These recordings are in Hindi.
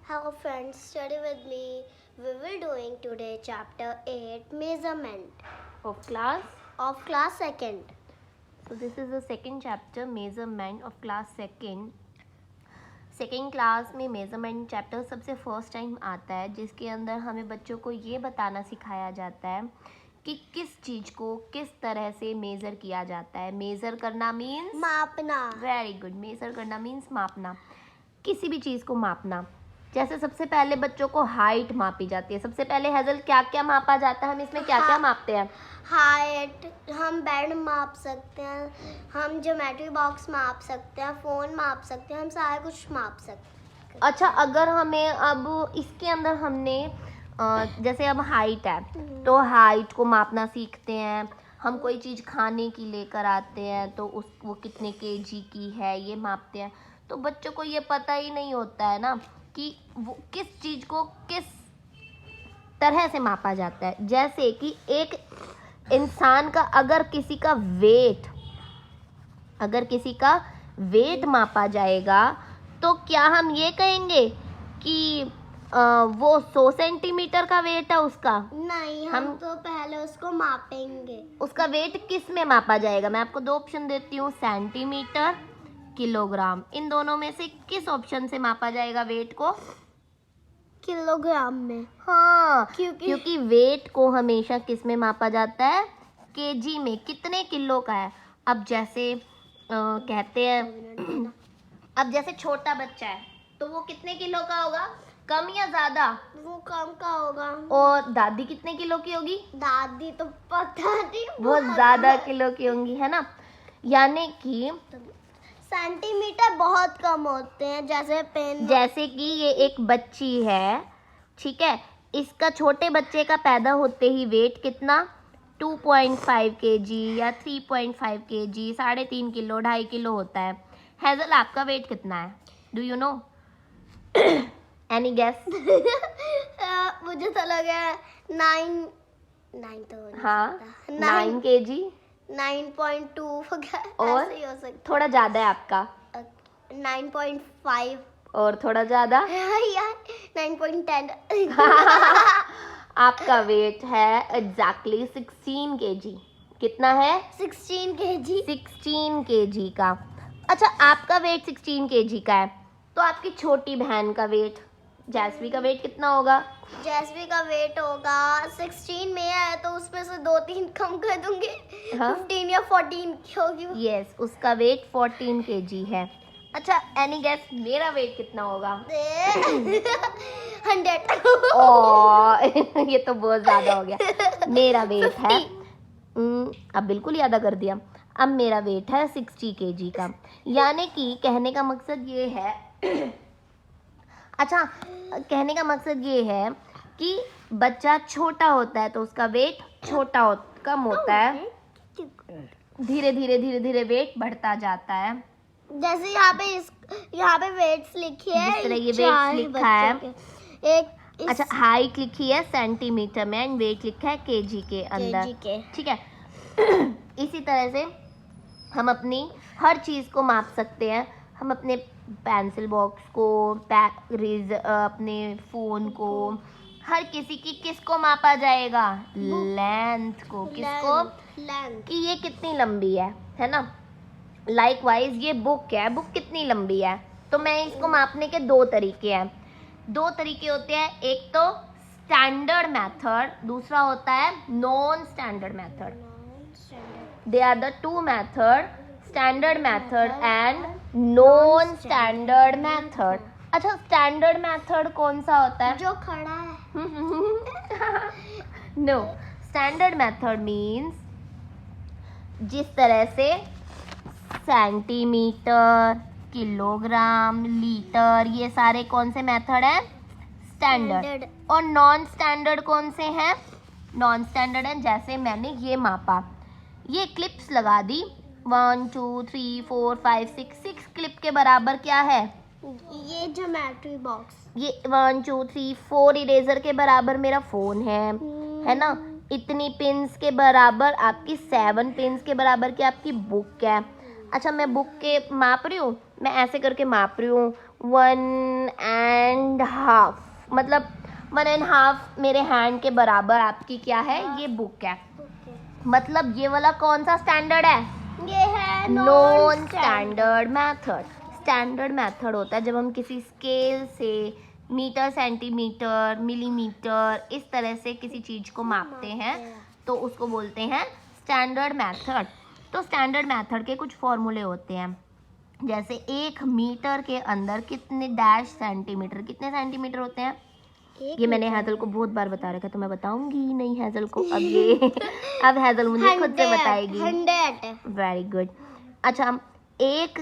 Hello friends, study with me. We will doing today chapter 8 measurement of class. of class 2nd. So this is the second chapter, measurement of class second. Second class में मेज़रमेंट चैप्टर सबसे फर्स्ट टाइम आता है, जिसके अंदर हमें बच्चों को ये बताना सिखाया जाता है कि किस चीज़ को किस तरह से मेज़र किया जाता है. मेज़र करना मीन्स मापना. Very good. मेज़र करना मीन्स मापना, किसी भी चीज़ को मापना. जैसे सबसे पहले बच्चों को हाइट मापी जाती है. सबसे पहले हेजल क्या क्या मापा जाता है, हम इसमें क्या क्या मापते हैं? हाइट, हम बेड माप सकते हैं, हम ज्योमेट्री बॉक्स माप सकते हैं, फ़ोन माप सकते हैं, हम सारा कुछ माप सकते हैं. अच्छा, अगर हमें अब इसके अंदर हमने जैसे अब हाइट है तो हाइट को मापना सीखते हैं. हम कोई चीज़ खाने की लेकर आते हैं तो वो कितने केजी की है ये मापते हैं. तो बच्चों को ये पता ही नहीं होता है ना कि वो किस चीज़ को किस तरह से मापा जाता है. जैसे कि एक इंसान का अगर किसी का वेट मापा जाएगा तो क्या हम ये कहेंगे कि वो 100 सेंटीमीटर का वेट है उसका? नहीं, हम तो पहले उसको मापेंगे. उसका वेट किस में मापा जाएगा? मैं आपको 2 ऑप्शन देती हूँ, सेंटीमीटर, किलोग्राम. इन दोनों में से किस ऑप्शन से मापा जाएगा वेट को? किलोग्राम में. हाँ, क्योंकि वेट को हमेशा किस में मापा जाता है? केजी में. कितने किलो का है. अब जैसे कहते हैं अब जैसे छोटा बच्चा है तो वो कितने किलो का होगा? कम या ज्यादा? वो कम का होगा. और दादी कितने किलो की होगी? दादी तो पता नहीं, बहुत ज्यादा किलो की होंगी, है ना. यानी कि सेंटीमीटर बहुत कम होते हैं. जैसे पेन, जैसे कि ये एक बच्ची है, ठीक है, इसका छोटे बच्चे का पैदा होते ही वेट कितना? 2.5 kg या 3.5 kg, 3.5 किलो, 2.5 किलो होता है. हैजल, आपका वेट कितना है? Do you know? Any guess? मुझे तो लगा 9 तो नहीं. हाँ, 9 kg 9.2 और ऐसे ही हो सकता. थोड़ा ज़्यादा है आपका 9.5 और थोड़ा ज़्यादा. यार 9.10. आपका वेट है एग्जैक्टली 16 kg. कितना है? 16 kg. 16 kg का. अच्छा, आपका वेट 16 kg का है तो आपकी छोटी बहन का वेट, जैस्वी का वेट कितना होगा? जैस्वी का वेट होगा 16 में है तो उसमें से 2-3 कम कर दूंगी. हाँ? 15 या 14 की होगी. यस, उसका वेट 14 kg है. अच्छा, एनी गेस मेरा वेट कितना होगा? 100. ओह, ये तो बहुत ज़्यादा हो गया. मेरा वेट है अब बिल्कुल याद कर दिया. अब मेरा वेट है 60 kg का. यानी कि कहने का मकसद ये है अच्छा, कहने का मकसद ये है कि बच्चा छोटा होता है तो उसका वेट कम होता है. धीरे धीरे वेट बढ़ता जाता है. जैसे यहाँ पे वेट्स लिखी है. जिस तरह ये वेट्स लिखा है. अच्छा, हाइट लिखी है सेंटीमीटर में एंड वेट लिखा है केजी के अंदर. ठीक है. इसी तरह से हम अपनी हर चीज़ को माप सकते हैं. हम अपने पेंसिल बॉक्स को, अपने फ़ोन को, हर किसी की किसको मापा जाएगा? लेंथ को. किसको? लेंथ. कि ये कितनी लंबी है ना. लाइकवाइज ये बुक है, बुक कितनी लंबी है. तो मैं इसको मापने के 2 तरीके हैं. 2 तरीके होते हैं. एक तो स्टैंडर्ड मेथड, दूसरा होता है non standard method. They are the 2 method, standard method and non-standard method. अच्छा, standard method कौन सा होता है? जो खड़ा है. No, standard method means जिस तरह से सेंटीमीटर, किलोग्राम, लीटर, ये सारे कौन से मेथड हैं? स्टैंडर्ड. और नॉन स्टैंडर्ड कौन से हैं? नॉन स्टैंडर्ड है जैसे मैंने ये मापा, ये क्लिप्स लगा दी. 1 2 3 4 5 6 क्लिप के बराबर क्या है? ये ज्योमेट्री बॉक्स. ये 1 2 3 4 इरेजर के बराबर मेरा फोन है ना. इतनी पिन्स के बराबर आपकी 7 पिन्स के बराबर की आपकी बुक है. अच्छा, मैं बुक के माप रही हूँ, मैं ऐसे करके माप रही हूँ 1.5 मतलब 1.5 मेरे हैंड के बराबर आपकी क्या है, ये बुक है। मतलब ये वाला कौन सा स्टैंडर्ड है, ये है non standard method. Standard method होता है जब हम किसी स्केल से मीटर, सेंटीमीटर, मिलीमीटर इस तरह से किसी चीज को मापते हैं तो उसको बोलते हैं स्टैंडर्ड मेथड। तो स्टैंडर्ड मेथड के कुछ फॉर्मूले होते हैं, जैसे 1 मीटर के अंदर कितने डैश सेंटीमीटर, कितने सेंटीमीटर होते हैं। ये मैंने हैजल को बहुत बार बता रखा है तो मैं बताऊंगी नहीं हैजल को अब ये अब हैजल मुझे खुद से बताएगी। 100 वेरी गुड। अच्छा, 1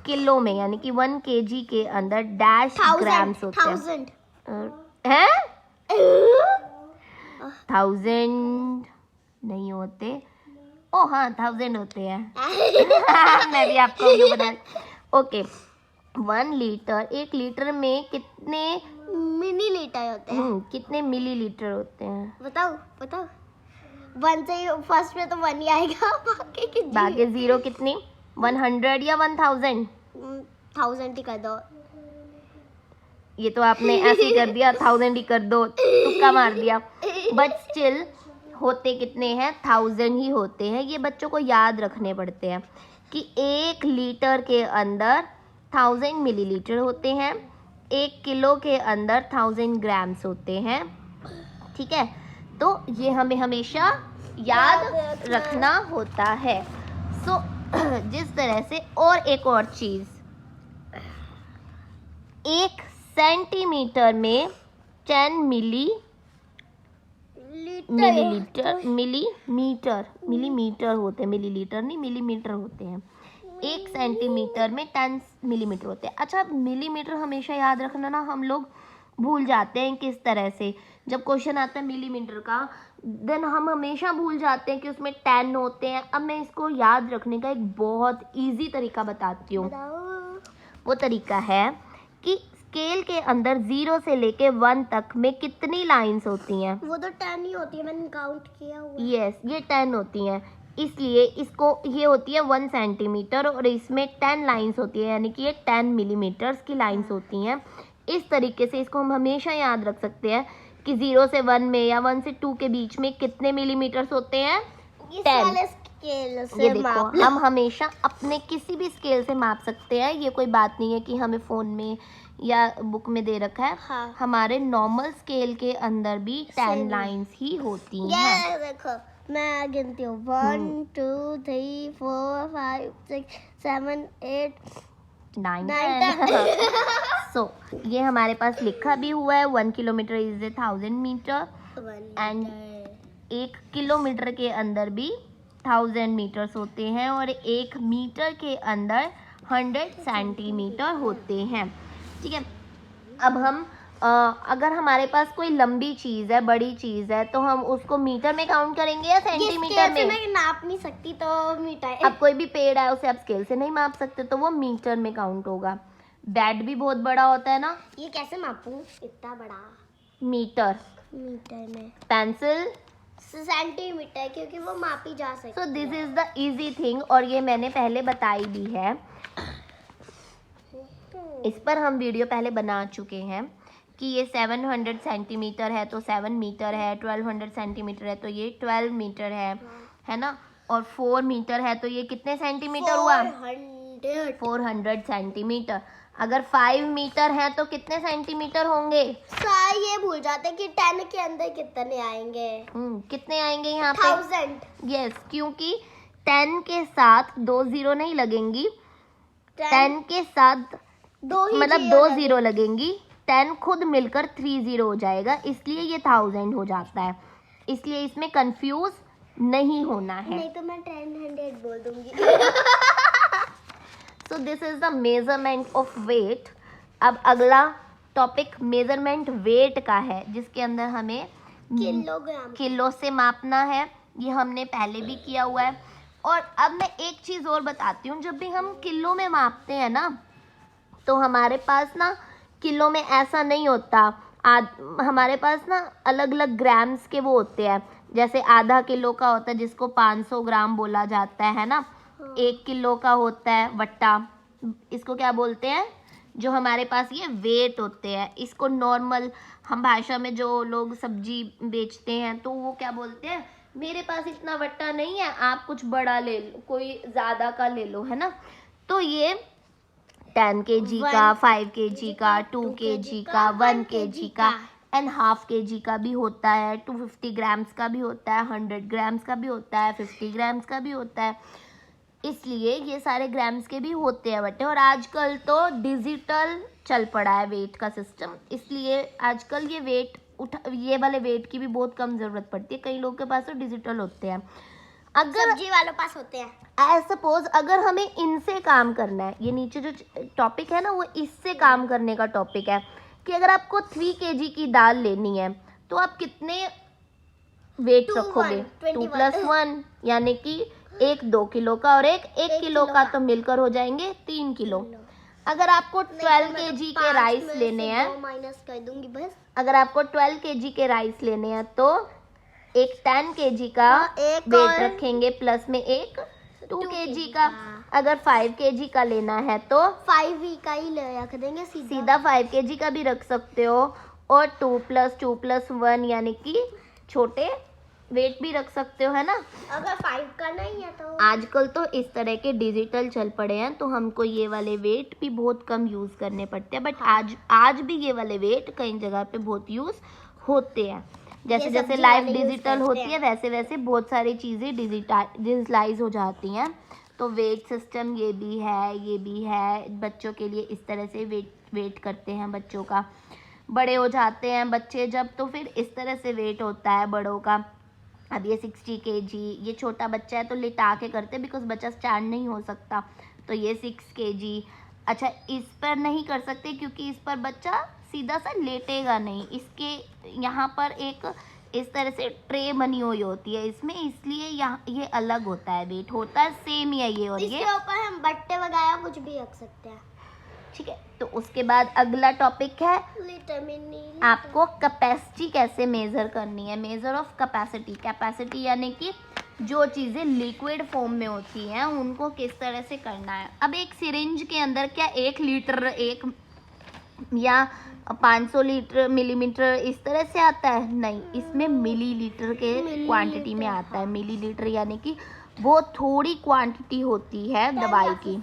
किलो में यानी कि 1 kg के अंदर डैश ग्राम्स होते हैं। 1000 नहीं होते, ओ हाँ 1000 होते हैं मैं भी आपको ये बता। ओके, 1 लीटर, 1 लीटर में कितने मिलीलीटर होते हैं। कितने मिलीलीटर होते हैं, बताओ बताओ। 1 से फर्स्ट में तो 1 ही आएगा, बाकी 0 कितनी, 100 या 1000। 1000 ही कर दो। ये तो आपने ऐसे ही कर दिया, 1000 ही कर दो, तुक्का मार दिया। बट स्टिल होते कितने हैं, 1000 ही होते हैं। ये बच्चों को याद रखने पड़ते हैं कि 1 लीटर के अंदर 1000 मिलीलीटर होते हैं, 1 किलो के अंदर 1000 ग्राम्स होते हैं। ठीक है, तो ये हमें हमेशा याद रखना होता है। सो जिस तरह से, और एक और चीज, 1 सेंटीमीटर में 10 मिलीलीटर, मिलीमीटर होते हैं, मिलीलीटर नहीं मिलीमीटर होते हैं। 1 सेंटीमीटर में 10 मिलीमीटर होते हैं। अच्छा, मिलीमीटर हमेशा याद रखना ना, हम लोग भूल जाते हैं किस तरह से। जब क्वेश्चन आता है मिलीमीटर का, देन हम हमेशा भूल जाते हैं कि उसमें 10 होते हैं। अब मैं इसको याद रखने का एक बहुत इजी तरीका बताती हूँ। वो तरीका है कि स्केल के अंदर 0 से लेके 1 तक में कितनी लाइंस होती हैं। वो तो 10 ही होती है, मैंने काउंट किया हुआ है। यस, ये 10 होती हैं, इसलिए इसको ये होती है 1 सेंटीमीटर और इसमें 10 लाइंस होती है, यानी कि ये 10 मिलीमीटर्स की लाइंस होती हैं। इस तरीके से इसको हम हमेशा याद रख सकते हैं कि 0 से 1 में या 1 से 2 के बीच में कितने मिलीमीटर्स होते हैं, 10। स्केल से ये देखो, हम हमेशा अपने किसी भी स्केल से माप सकते हैं। ये कोई बात नहीं है कि हमें फ़ोन में या बुक में दे रखा है। हाँ। हमारे नॉर्मल स्केल के अंदर भी 10 लाइंस ही होती हैं। ये देखो, मैं गिनती हूँ 1 2 3 4 5 6 7 8 9 9 सो ये हमारे पास लिखा भी हुआ है, 1 kilometre is 1000 metre, and 1 kilometre के अंदर भी 1000 मीटर्स होते हैं, और 1 मीटर के अंदर 100 सेंटीमीटर होते हैं। ठीक है, अब हम अगर हमारे पास कोई लंबी चीज़ है, बड़ी चीज़ है, तो हम उसको मीटर में काउंट करेंगे या सेंटीमीटर में। मैं नाप नहीं सकती तो मीटर। अब कोई भी पेड़ है, उसे आप स्केल से नहीं माप सकते, तो वो मीटर में काउंट होगा। बेड भी बहुत बड़ा होता है ना, ये कैसे मापूं इतना बड़ा, मीटर में। पेंसिल सेंटीमीटर, क्योंकि वो मापी जा सकती। सो this is the easy thing, और ये मैंने पहले बताई भी है। इस पर हम वीडियो पहले बना चुके हैं कि ये 700 सेंटीमीटर है तो 7 मीटर है, 1200 सेंटीमीटर है तो ये 12 मीटर है ना, और 4 मीटर है तो ये कितने सेंटीमीटर हुआ, 400 सेंटीमीटर। अगर 5 मीटर है तो कितने सेंटीमीटर होंगे, ये भूल जाते कि 10 के अंदर कितने आएंगे। कितने आएंगे यहाँ पे, 1000। यस, क्योंकि 10 के साथ 2 0 नहीं लगेंगी, 10 के साथ मतलब 2 0 लगेंगी, 10 खुद मिलकर 3 0 हो जाएगा, इसलिए ये 1000 हो जाता है। इसलिए इसमें कंफ्यूज नहीं होना है, नहीं तो मैं 1000 बोल दूंगी। So this is the measurement of weight. अब अगला टॉपिक मेजरमेंट वेट का है, जिसके अंदर हमें किलोग्राम, किलो से मापना है। ये हमने पहले भी किया हुआ है। और अब मैं एक चीज़ और बताती हूँ, जब भी हम किलो में मापते हैं ना, तो हमारे पास ना किलो में ऐसा नहीं होता। हमारे पास ना अलग अलग ग्राम्स के वो होते हैं, जैसे आधा किलो का होता है जिसको 500 ग्राम बोला जाता है ना। 1 किलो का होता है वट्टा, इसको क्या बोलते हैं, जो हमारे पास ये वेट होते हैं, इसको नॉर्मल हम भाषा में जो लोग सब्जी बेचते हैं तो वो क्या बोलते हैं, मेरे पास इतना वट्टा नहीं है, आप कुछ बड़ा ले लो, कोई ज़्यादा का ले लो, है ना। तो ये 10 kg का, 5 kg का, 2 kg का, 1 kg का एंड हाफ kg का भी होता है, 250 ग्राम्स का भी होता है, 100 ग्राम्स का भी होता है, 50 ग्राम्स का भी होता है। इसलिए ये सारे ग्राम्स के भी होते हैं वट्टे। और आजकल तो डिजिटल चल पड़ा है वेट का सिस्टम, इसलिए आजकल ये वाले वेट की भी बहुत कम ज़रूरत पड़ती है। कई लोगों के पास तो डिजिटल होते हैं। अगर सब्जी वालों पास होते हैं, आई सपोज अगर हमें इनसे काम करना है, ये नीचे जो टॉपिक है ना वो इससे काम करने का टॉपिक है कि अगर आपको 3 kg की दाल लेनी है तो आप कितने वेट 2, रखोगे, 1, 2 + 1 यानी कि एक 2 किलो का और एक किलो का, तो मिलकर हो जाएंगे 3 किलो। अगर आपको 12 kg के राइस लेने हैं, माइनस कर दूंगी बस। अगर आपको 12 kg के राइस लेने हैं तो एक 10 kg का एक वेट और रखेंगे, प्लस में एक 2 2 kg kg का। का। अगर 5 kg का लेना है तो 5 का ही रख देंगे सीधा 5 kg का भी रख सकते हो, और 2 + 2 + 1 यानी कि छोटे वेट भी रख सकते हो, है ना। अगर 5 का नहीं है तो आजकल तो इस तरह के डिजिटल चल पड़े हैं तो हमको ये वाले वेट भी बहुत कम यूज़ करने पड़ते हैं, बट आज भी ये वाले वेट कई जगह पे बहुत यूज़ होते हैं। जैसे जैसे सब्जी लाइफ वाले use डिजिटल करते होती हैं। है वैसे वैसे बहुत सारी चीज़ें डिजिटलाइज हो जाती हैं। तो वेट सिस्टम ये भी है बच्चों के लिए, इस तरह से वेट करते हैं बच्चों का। बड़े हो जाते हैं बच्चे जब, तो फिर इस तरह से वेट होता है बड़ों का। अब ये 60 kg, ये छोटा बच्चा है तो लिटा के करते हैं बिकॉज बच्चा स्टैंड नहीं हो सकता, तो ये 6 kg। अच्छा, इस पर नहीं कर सकते क्योंकि इस पर बच्चा सीधा सा लेटेगा नहीं, इसके यहाँ पर एक इस तरह से ट्रे बनी हुई होती है इसमें, इसलिए यहाँ ये अलग होता है, वेट होता है सेम ही है ये, और ये इसके ऊपर हम बट्टे वगैरह कुछ भी रख सकते हैं। ठीक है। तो उसके बाद अगला टॉपिक है लीटर मिनी आपको कैपेसिटी कैसे मेज़र करनी है। मेज़र ऑफ कैपेसिटी यानी कि जो चीज़ें लिक्विड फॉर्म में होती हैं उनको किस तरह से करना है। अब एक सिरिंज के अंदर क्या 1 लीटर या 500 मिलीमीटर इस तरह से आता है? नहीं, इसमें मिलीलीटर के क्वांटिटी में आता है। मिलीलीटर यानी कि वो थोड़ी क्वांटिटी होती है दवाई की।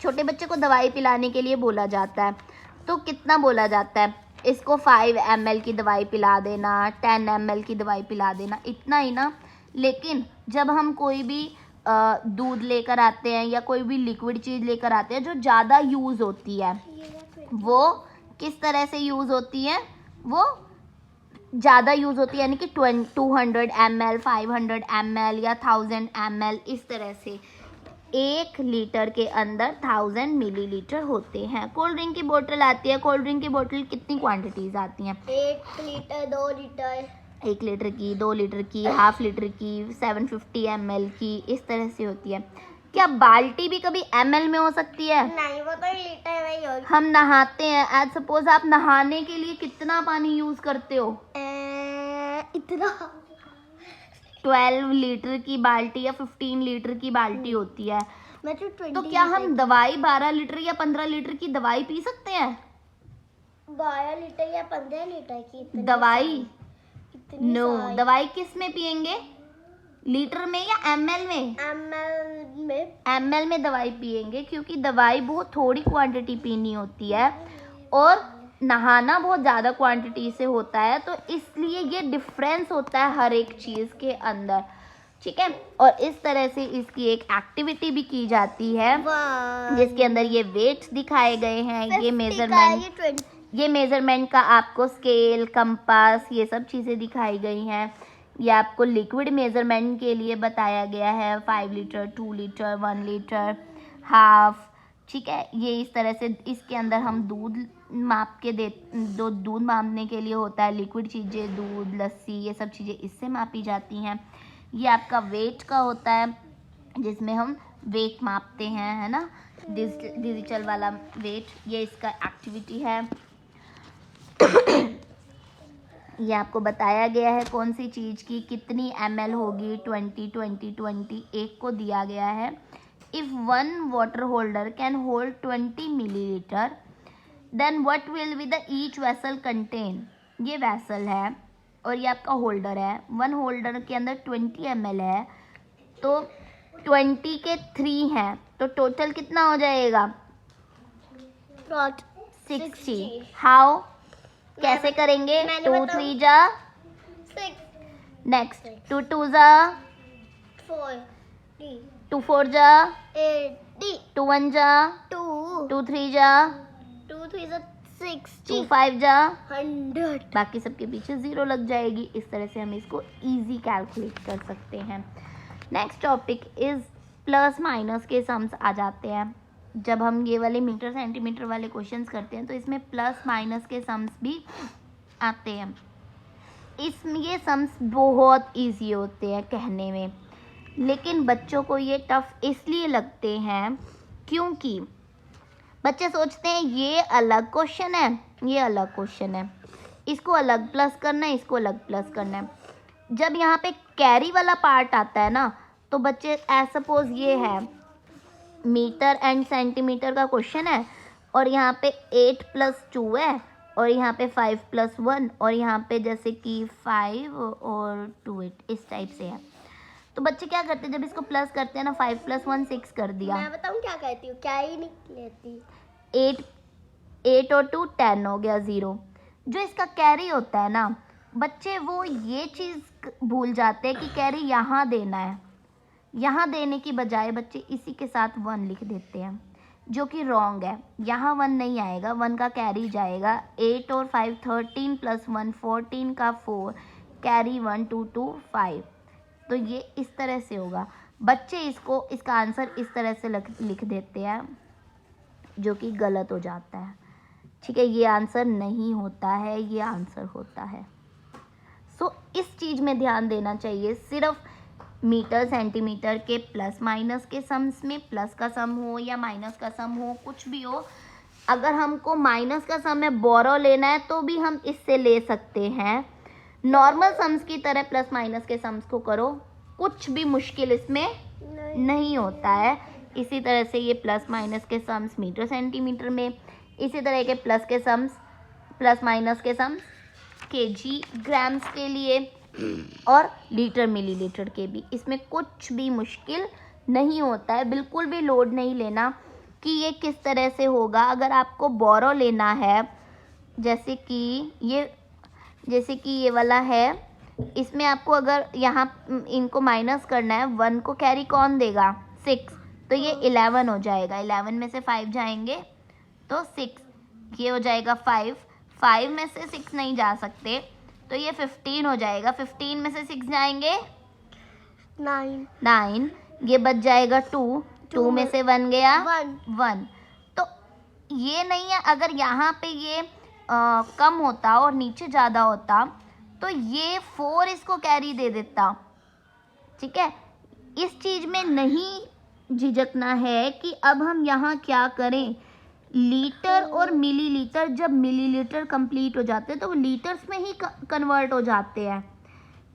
छोटे बच्चे को दवाई पिलाने के लिए बोला जाता है, तो कितना बोला जाता है, इसको 5 ml की दवाई पिला देना, 10 ml की दवाई पिला देना, इतना ही ना। लेकिन जब हम कोई भी दूध लेकर आते हैं या कोई भी लिक्विड चीज़ लेकर आते हैं जो ज़्यादा यूज़ होती है, वो किस तरह से यूज़ होती है, वो ज़्यादा यूज़ होती है यानी कि 200 ml, 500 ml या 1000 ml, इस तरह से 1 लीटर के अंदर 1000 मिलीलीटर होते हैं। कोल्ड ड्रिंक की बोतल आती है, कोल्ड ड्रिंक की बोतल कितनी क्वांटिटीज़ आती हैं? 1 लीटर, 2 लीटर, 1 लीटर की, 2 लीटर की, हाफ लीटर की, 750 ml की, इस तरह से होती है। क्या बाल्टी भी कभी ml में हो सकती है? नहीं, वो तो लीटर में ही होगी। हम नहाते हैं, एज सपोज आप नहाने के लिए कितना पानी यूज़ करते हो? इतना 12 लीटर की बाल्टी या 15 लीटर की बाल्टी होती है। मैं तो 20 तो क्या हम दवाई 12 लीटर या 15 लीटर की दवाई पी सकते हैं? 12 लीटर या 15 लीटर की दवाई? इतनी नो, सारी। दवाई किस में पियेंगे, लीटर में या ml में? ml में दवाई पियेंगे, क्योंकि दवाई बहुत थोड़ी क्वांटिटी पीनी होती है और नहाना बहुत ज़्यादा क्वांटिटी से होता है, तो इसलिए ये डिफरेंस होता है हर एक चीज़ के अंदर, ठीक है। और इस तरह से इसकी एक एक्टिविटी भी की जाती है जिसके अंदर ये वेट्स दिखाए गए हैं, ये मेजरमेंट का आपको स्केल, कंपास, ये सब चीज़ें दिखाई गई हैं। ये आपको लिक्विड मेजरमेंट के लिए बताया गया है, 5 लीटर, 2 लीटर, 1 लीटर, हाफ, ठीक है। ये इस तरह से इसके अंदर हम दूध माप के दूध मापने के लिए होता है, लिक्विड चीज़ें, दूध, लस्सी, ये सब चीज़ें इससे मापी जाती हैं। ये आपका वेट का होता है जिसमें हम वेट मापते हैं, है ना, डिजिटल वाला वेट, ये इसका एक्टिविटी है। ये आपको बताया गया है कौन सी चीज़ की कितनी ml होगी, 20 20 20 एक को दिया गया है if one water holder can hold 20 milliliter, then what will be the each vessel contain? ये vessel है और ये आपका होल्डर है. वन होल्डर के अंदर 20 ml है, तो 20 के 3 हैं, तो टोटल कितना हो जाएगा? 60. हाउ? कैसे करेंगे? 2 3 जा 6. नेक्स्ट 2 2 जा 4. 2 4 जा 8. 2 1 जा 2. 2 3 जा 2 3 2 60. 5 जा 100. बाकी सबके पीछे 0 लग जाएगी. इस तरह से हम इसको इजी कैलकुलेट कर सकते हैं. Next topic is plus minus के सम्स आ जाते हैं. जब हम ये वाले मीटर सेंटीमीटर वाले क्वेश्चंस करते हैं तो इसमें प्लस माइनस के सम्स भी आते हैं. इसमें ये सम्स बहुत इजी होते हैं कहने में, लेकिन बच्चों को ये टफ इसलिए लगते हैं क्योंकि बच्चे सोचते हैं ये अलग क्वेश्चन है, ये अलग क्वेश्चन है, इसको अलग प्लस करना है, इसको अलग प्लस करना है. जब यहाँ पे कैरी वाला पार्ट आता है ना, तो बच्चे सपोज ये है मीटर एंड सेंटीमीटर का क्वेश्चन है और यहाँ पे 8 + 2 है और यहाँ पे 5 + 1 और यहाँ पे जैसे कि 5 और 2 8 इस टाइप से है. तो बच्चे क्या करते हैं, जब इसको प्लस करते हैं ना, 5 + 1 6 कर दिया. मैं बताऊँ क्या कहती हूँ, क्या ही नहीं लेती. 8 और 2 10 हो गया 0. जो इसका कैरी होता है ना, बच्चे वो ये चीज़ भूल जाते हैं कि कैरी यहाँ देना है. यहाँ देने की बजाय बच्चे इसी के साथ 1 लिख देते हैं, जो कि रॉन्ग है. यहाँ 1 नहीं आएगा, 1 का कैरी जाएगा. 8 और 5 13 + 1 14 का 4 कैरी 1 2 2 5. तो ये इस तरह से होगा. बच्चे इसका आंसर इस तरह से लिख देते हैं, जो कि गलत हो जाता है. ठीक है, ये आंसर नहीं होता है, ये आंसर होता है. सो इस चीज़ में ध्यान देना चाहिए. सिर्फ मीटर सेंटीमीटर के प्लस माइनस के सम्स में प्लस का सम हो या माइनस का सम हो, कुछ भी हो, अगर हमको माइनस का सम में बोरो लेना है तो भी हम इससे ले सकते हैं. नॉर्मल सम्स की तरह प्लस माइनस के सम्स को करो, कुछ भी मुश्किल इसमें नहीं होता है. इसी तरह से ये प्लस माइनस के सम्स मीटर सेंटीमीटर में, इसी तरह के प्लस माइनस के सम्स केजी ग्राम्स के लिए और लीटर मिलीलीटर के भी. इसमें कुछ भी मुश्किल नहीं होता है. बिल्कुल भी लोड नहीं लेना कि ये किस तरह से होगा. अगर आपको बोरो लेना है, जैसे कि ये वाला है, इसमें आपको अगर यहाँ इनको माइनस करना है, 1 को कैरी कौन देगा? 6. तो ये 11 हो जाएगा. 11 में से 5 जाएंगे तो 6. ये हो जाएगा 5 में से 6 नहीं जा सकते, तो ये 15 हो जाएगा. 15 में से 6 जाएंगे 9. ये बच जाएगा 2 में से 1 गया 1. तो ये नहीं है. अगर यहाँ पे ये कम होता और नीचे ज़्यादा होता तो ये 4 इसको कैरी दे देता. ठीक है, इस चीज़ में नहीं झिझकना है कि अब हम यहाँ क्या करें. लीटर और मिलीलीटर, जब मिलीलीटर कंप्लीट हो जाते हैं तो वो लीटर्स में ही कन्वर्ट हो जाते हैं.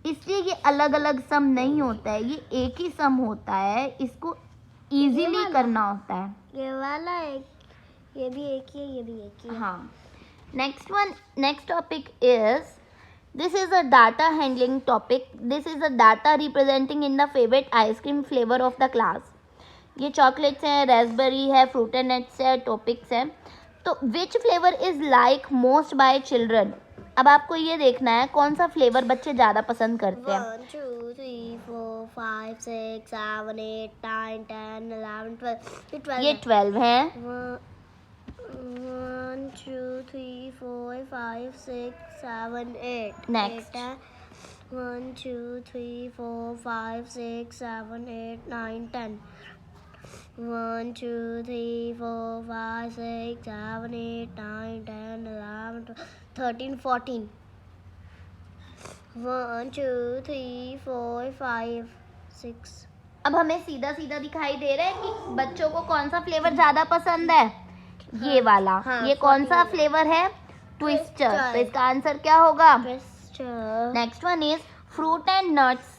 इसलिए ये अलग अलग सम नहीं होता है, ये एक ही सम होता है. इसको इजीली करना होता है. ये वाला एक, ये भी एक ही है, ये भी एक ही है. हाँ. Next topic is, this is a data handling topic. This is a data representing in the favourite ice cream flavour of the class. ये चॉकलेट्स हैं, रेस्पबेरी है, फ्रूट एंड नट्स है, टॉपिक्स हैं. तो which flavour is like most by children. अब आपको ये देखना है कौन सा फ्लेवर बच्चे ज़्यादा पसंद करते हैं. 1 2 3 4 5 6 7 8 9 10 11 12. ये 12 हैं. 1 2 3 4 5 6 7 8. Next. 1 2 3 4 5 6 7 8 9 10. 1 2 3 4 5 6 7 8 9 10 11 12 13 14. 1 2 3 4 5 6. अब हमें सीधा सीधा दिखाई दे रहा है कि बच्चों को कौन सा फ्लेवर ज़्यादा पसंद है. ये वाला. हाँ, ये कौन सा फ्लेवर है? ट्विस्टर. तो इसका आंसर क्या होगा? Twister. Next one is fruit and nuts.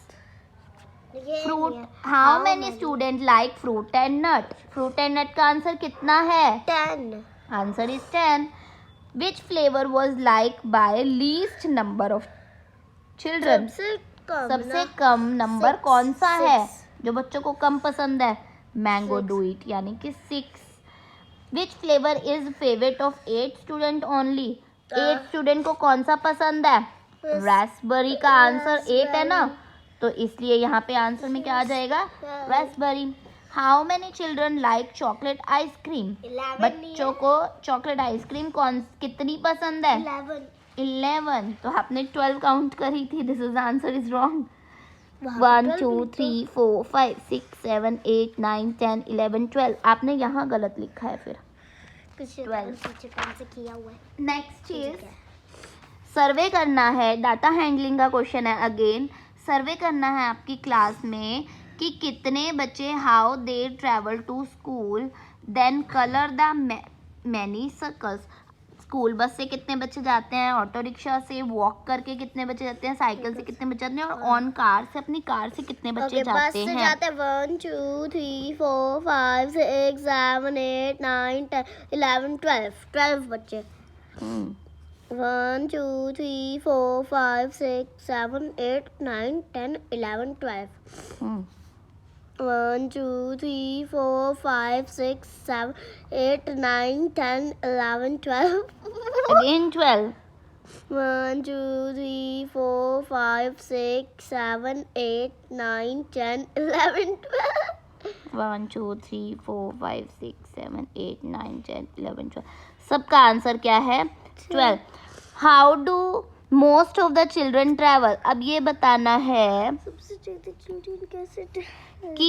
Fruit, how many student like fruit and nut? Fruit and nut का आंसर कितना है? 10. Answer is 10. Which flavour was like by least number of children? सबसे कम नंबर 6. कौन सा है जो बच्चों को कम पसंद है? मैंगो 6. डू इट, यानी कि 6. Which flavour is favourite of 8 student only? 8 student को कौन सा पसंद है? रास्पबेरी का आंसर 8 है ना, तो इसलिए यहाँ पे आंसर में क्या आ जाएगा? Raspberry. How many children like chocolate ice cream? बच्चों को चॉकलेट आइसक्रीम कितनी पसंद है? 11. तो आपने 12 काउंट करी थी. This is answer is wrong. 1 2 3 4 5 6 7 8 9 10 11 12. आपने यहाँ गलत लिखा है फिर. 12 से किया हुआ है. नेक्स्ट चीज, सर्वे करना है. डाटा हैंडलिंग का क्वेश्चन है. अगेन सर्वे करना है आपकी क्लास में कि कितने बच्चे, how they travel to school, then colour the many circles. School bus से कितने बच्चे जाते हैं, ऑटो रिक्शा से, वॉक करके कितने बच्चे जाते हैं, साइकिल से कितने बच्चे जाते हैं, और ऑन कार से, अपनी कार से कितने बच्चे जाते हैं? जाते हैं 1 2 3 4 5 6 7 8 9 10 11 12 बच्चे. 1 2 3 4 5 6 7 8 9 10 11 12. 1 2 3 4 5 6 7 8 9 10 11 12. Again 12. 1 2 3 4 5 6 7 8 9 10 11 12. 1 2 3 4 5 6 7 8 9 10 11 12. सबका आंसर क्या है? 12. How do most of the children travel? अब ये बताना है सबसे ज्यादा चिल्ड्रन कैसे कि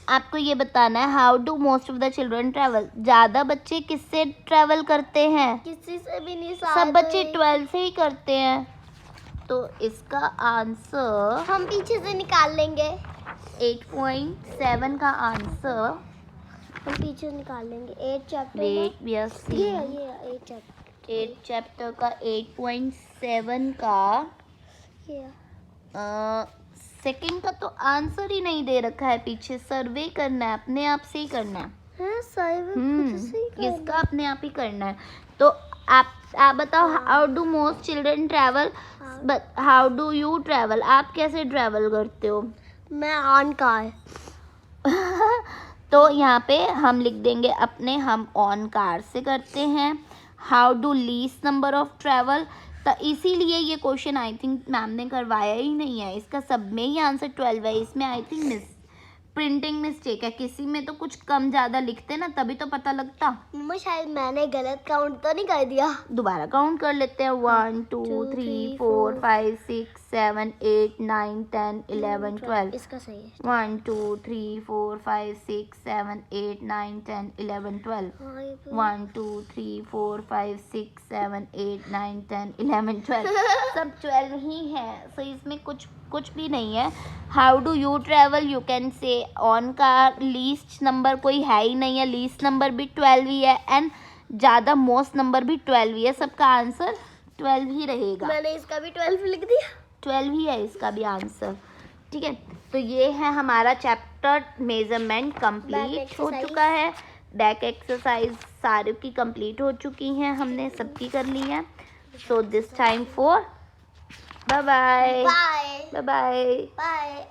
आपको ये बताना है how do most of the children travel. ज्यादा बच्चे किससे ट्रैवल करते हैं? किसी से भी नहीं. सब बच्चे 12 से ही करते हैं. तो इसका आंसर हम पीछे से निकाल लेंगे. 8.7 का आंसर. हम पीछे निकाल लेंगे. 8 chapter weight we are seeing. ये 8 चैप्टर. 8 चैप्टर का 8.7 का सेकंड का तो आंसर ही नहीं दे रखा है. पीछे सर्वे करना है, अपने आप से ही करना है. इसका अपने आप ही करना है. तो आप बताओ, how do most children travel, how do you travel? आप कैसे ट्रैवल करते हो? मैं ऑन कार. तो यहाँ पे हम लिख देंगे अपने, हम ऑन कार से करते हैं. How do least number of travel, तो इसीलिए ये क्वेश्चन आई थिंक मैम ने करवाया ही नहीं है. इसका सब में ही आंसर 12 है. इसमें आई थिंक प्रिंटिंग मिस्टेक है. किसी में तो कुछ कम ज़्यादा लिखते ना, तभी तो पता लगता. मम्मा शायद मैंने गलत काउंट तो नहीं कर दिया. दोबारा काउंट कर लेते हैं. 1 2 3 4 5 6 7 8 9 10 11 12. इसका सही है. 1 2 3 4 5 6 7 8 9 10 11 12. 1 2 3 4 5 6 7 8 9 10 11 12. सब 12 ही है. सो इसमें कुछ भी नहीं है. How do you travel, you can say on car. Least number कोई है ही नहीं है. लीस्ट नंबर भी 12 ही है, एंड ज़्यादा मोस्ट नंबर भी 12 ही है. सबका आंसर 12 ही रहेगा. मैंने इसका भी 12 लिख दिया. 12 ही है इसका भी आंसर. ठीक है, तो ये है हमारा चैप्टर मेजरमेंट कंप्लीट हो चुका है. बैक एक्सरसाइज सारी की कंप्लीट हो चुकी हैं. हमने सबकी कर ली है. So this time for bye bye. Bye bye bye. Bye.